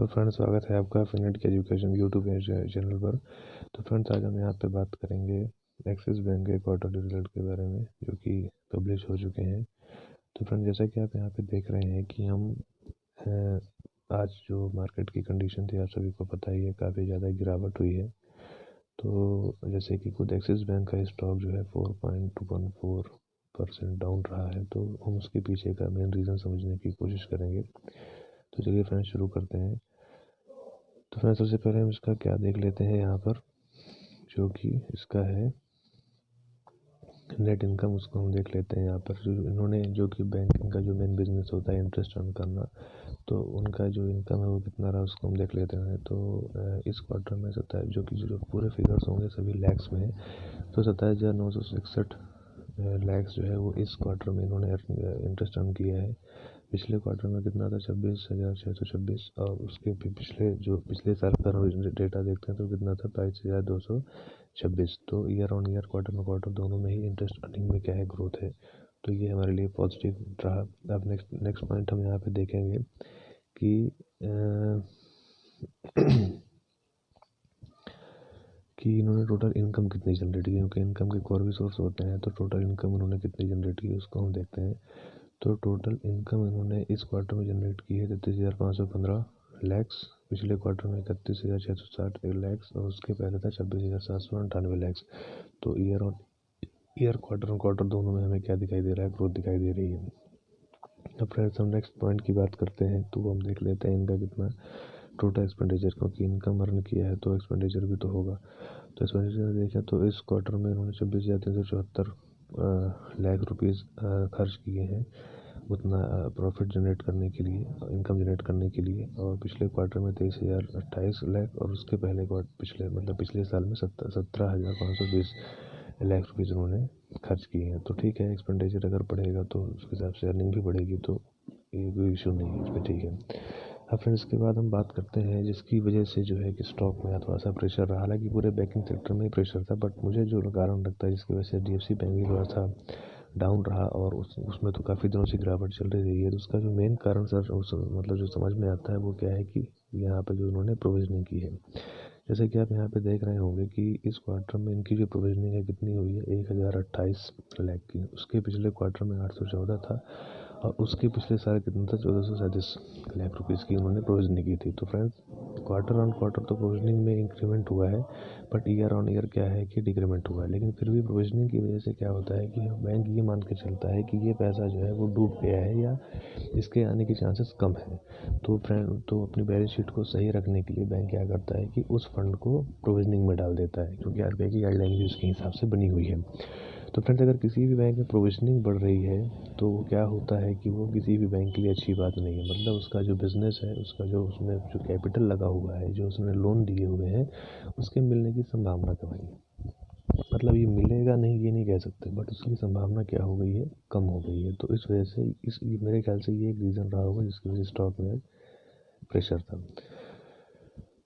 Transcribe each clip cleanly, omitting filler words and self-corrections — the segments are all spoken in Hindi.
हेलो फ्रेंड्स, स्वागत है आपका फिनेट की एजुकेशन यूट्यूब चैनल पर। तो फ्रेंड्स, आज हम यहाँ पे बात करेंगे एक्सिस बैंक के क्वार्टरली रिजल्ट के बारे में, जो कि पब्लिश हो चुके हैं। तो फ्रेंड्स, जैसा कि आप यहाँ पे देख रहे हैं कि हम आज जो मार्केट की कंडीशन थी, आप सभी को पता ही है, काफ़ी ज़्यादा गिरावट हुई है। तो जैसे कि खुद एक्सिस बैंक का स्टॉक जो है 4.14% डाउन रहा है। तो हम उसके पीछे का मेन रीज़न समझने की कोशिश करेंगे। तो चलिए फ्रेंड्स, शुरू करते हैं। तो फ्रेंड्स, सबसे पहले हम इसका क्या देख लेते हैं यहाँ पर, जो कि इसका है नेट इनकम। उसको हम देख लेते हैं यहाँ पर। जो कि बैंकिंग का जो मेन बिजनेस होता है, इंटरेस्ट अर्न करना, तो उनका जो इनकम है वो कितना रहा, उसको हम देख लेते हैं। तो इस क्वार्टर में 27, जो पूरे फिगर्स होंगे सभी लैक्स में है, तो 27,961 लैक्स जो है वो इस क्वार्टर में इन्होंने इंटरेस्ट अर्न किया है। पिछले क्वार्टर में कितना था, 26,626, और उसके पिछले साल का डेटा देखते हैं तो कितना था, 22,226। तो ईयर ऑन ईयर, क्वार्टर में क्वार्टर, दोनों में ही इंटरेस्ट अर्निंग में क्या है, ग्रोथ है। तो ये हमारे लिए पॉजिटिव रहा। अब नेक्स्ट पॉइंट हम यहाँ पे देखेंगे कि कि इन्होंने टोटल इनकम कितनी जनरेट की, क्योंकि इनकम के और भी सोर्स होते हैं। तो टोटल इनकम इन्होंने कितनी जनरेट की उसको हम देखते हैं। तो टोटल इनकम इन्होंने इस क्वार्टर में जनरेट की है 33,515 लैक्स। पिछले क्वार्टर में 31,660 लैक्स, और उसके पहले था 26,798 लैक्स। तो year on year, quarter on quarter, दोनों में हमें क्या दिखाई दे रहा है, ग्रोथ दिखाई दे रही है। अब फ्रेंड्स, हम नेक्स्ट पॉइंट की बात करते हैं। तो हम देख लेते हैं इनका कितना टोटल एक्सपेंडिचर, क्योंकि इनकम अर्न किया है तो एक्सपेंडिचर भी तो होगा। तो एक्सपेंडिचर देखा तो इस क्वार्टर में इन्होंने 26,374 लाख रुपीज़ खर्च किए हैं, उतना प्रॉफिट जनरेट करने के लिए, इनकम जनरेट करने के लिए। और पिछले क्वार्टर में 23,028 लाख, और उसके पहले पिछले साल में 17,520 लाख रुपीज़ उन्होंने खर्च किए हैं। तो ठीक है, एक्सपेंडिचर अगर बढ़ेगा तो उसके हिसाब से अर्निंग भी बढ़ेगी, तो ये कोई इशू नहीं है इसमें, ठीक है। अब फिर इसके बाद हम बात करते हैं जिसकी वजह से जो है कि स्टॉक में थोड़ा सा प्रेशर रहा। हालांकि पूरे बैंकिंग सेक्टर में ही प्रेशर था, बट मुझे जो कारण लगता है जिसकी वजह से DFC बैंक भी थोड़ा सा डाउन रहा, और उसमें तो काफ़ी दिनों से गिरावट चल रही है। तो उसका जो मेन कारण सर जो समझ में आता है वो क्या है कि यहाँ पर जो उन्होंने प्रोविजनिंग की है। जैसे कि आप यहाँ पे देख रहे होंगे कि इस क्वार्टर में इनकी जो प्रोविजनिंग है कितनी हुई है, 1,028 लाख की। उसके पिछले क्वार्टर में 814 था, और उसके पिछले साल कितना था, 1,437 लाख रुपीज़ की उन्होंने प्रोविजनिंग की थी। तो फ्रेंड्स, क्वार्टर ऑन क्वार्टर तो प्रोविजनिंग में इंक्रीमेंट हुआ है, बट ईयर ऑन ईयर क्या है कि डिक्रीमेंट हुआ है। लेकिन फिर भी प्रोविजनिंग की वजह से क्या होता है कि बैंक ये मान के चलता है कि ये पैसा जो है वो डूब गया है, या इसके आने के चांसेस कम है। तो अपनी बैलेंस शीट को सही रखने के लिए बैंक क्या करता है कि उस फंड को प्रोविजनिंग में डाल देता है, क्योंकि RBI की गाइडलाइन भी उसके हिसाब से बनी हुई है। तो फ्रेंड्स, अगर किसी भी बैंक में प्रोविजनिंग बढ़ रही है तो वो क्या होता है कि वो किसी भी बैंक के लिए अच्छी बात नहीं है। मतलब उसका जो बिज़नेस है, उसका जो उसमें जो कैपिटल लगा हुआ है, जो उसने लोन दिए हुए हैं, उसके मिलने की संभावना कम है। मतलब ये मिलेगा नहीं, ये नहीं कह सकते, बट उसकी संभावना क्या हो गई है, कम हो गई है। तो इस वजह से मेरे ख्याल से ये एक रीज़न रहा होगा जिसकी वजह से स्टॉक में प्रेशर था।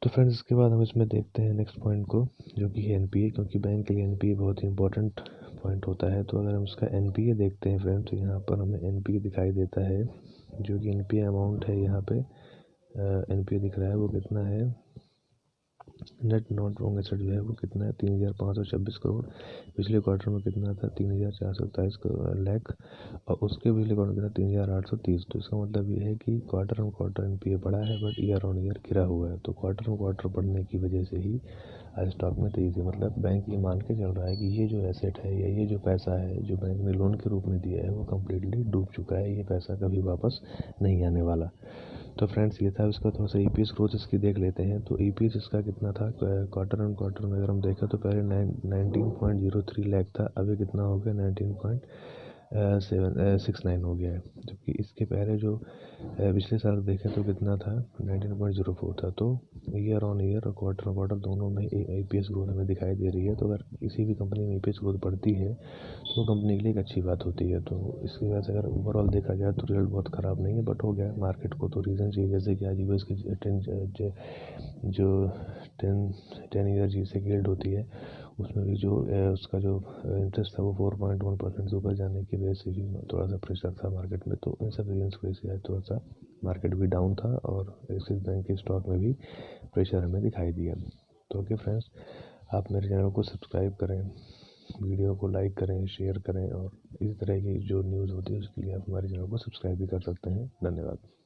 तो फ्रेंड्स, इसके बाद हम इसमें देखते हैं नेक्स्ट पॉइंट को, जो कि है NPA, क्योंकि बैंक के लिए NPA बहुत ही इंपॉर्टेंट पॉइंट होता है। तो अगर हम इसका NPA देखते हैं फ्रेंड्स, तो यहाँ पर हमें NPA दिखाई देता है, जो कि NPA अमाउंट है यहाँ पे NPA दिख रहा है, वो कितना है, नेट नॉन परफॉर्मिंग एसेट जो है वो कितना है, 3,526 करोड़। पिछले क्वार्टर में कितना था, 3,427 लाख, और उसके पिछले क्वार्टर में 3,830। तो इसका मतलब ये है कि क्वार्टर ऑन क्वार्टर NPA बढ़ा है, बट ईयर ऑन ईयर गिरा हुआ है। तो क्वार्टर ऑन क्वार्टर बढ़ने की वजह से ही आज स्टॉक में तेज़ी, मतलब बैंक ये मान के चल रहा है कि ये जो एसेट है, या ये जो पैसा है जो बैंक ने लोन के रूप में दिया है, वो कम्प्लीटली डूब चुका है। ये पैसा कभी वापस नहीं आने वाला। तो फ्रेंड्स, ये था उसका। थोड़ा सा EPS ग्रोथ इसकी देख लेते हैं। तो EPS इसका कितना था क्वार्टर ऑन क्वार्टर में, अगर हम देखें तो पहले 19.03 लाख था, अभी कितना हो गया, 19.69 हो गया है। जबकि इसके पहले जो पिछले साल देखें तो कितना था, 19.04 था। तो ईयर ऑन ईयर और क्वार्टर ऑन क्वार्टर दोनों में EPS ग्रोथ हमें दिखाई दे रही है। तो अगर किसी भी कंपनी में EPS ग्रोथ बढ़ती है तो वो कंपनी के लिए एक अच्छी बात होती है। तो इसकी वजह से अगर ओवरऑल देखा जाए तो रिजल्ट बहुत ख़राब नहीं है, बट हो गया मार्केट को तो रीज़न चाहिए। जैसे कि आज US की 10 ईयर जी से गिल्ड होती है, उसमें भी जो उसका जो इंटरेस्ट था वो 4.1% से ऊपर जाने की वजह से भी थोड़ा सा प्रेशर था मार्केट में। तो इन सब रीजन्स की वजह से थोड़ा सा मार्केट भी डाउन था और एक्सिस बैंक के स्टॉक में भी प्रेशर हमें दिखाई दिया। तो ओके फ्रेंड्स, आप मेरे चैनल को सब्सक्राइब करें, वीडियो को लाइक करें, शेयर करें और इस तरह की जो न्यूज़ होती है उसके लिए आप हमारे चैनल को सब्सक्राइब भी कर सकते हैं। धन्यवाद।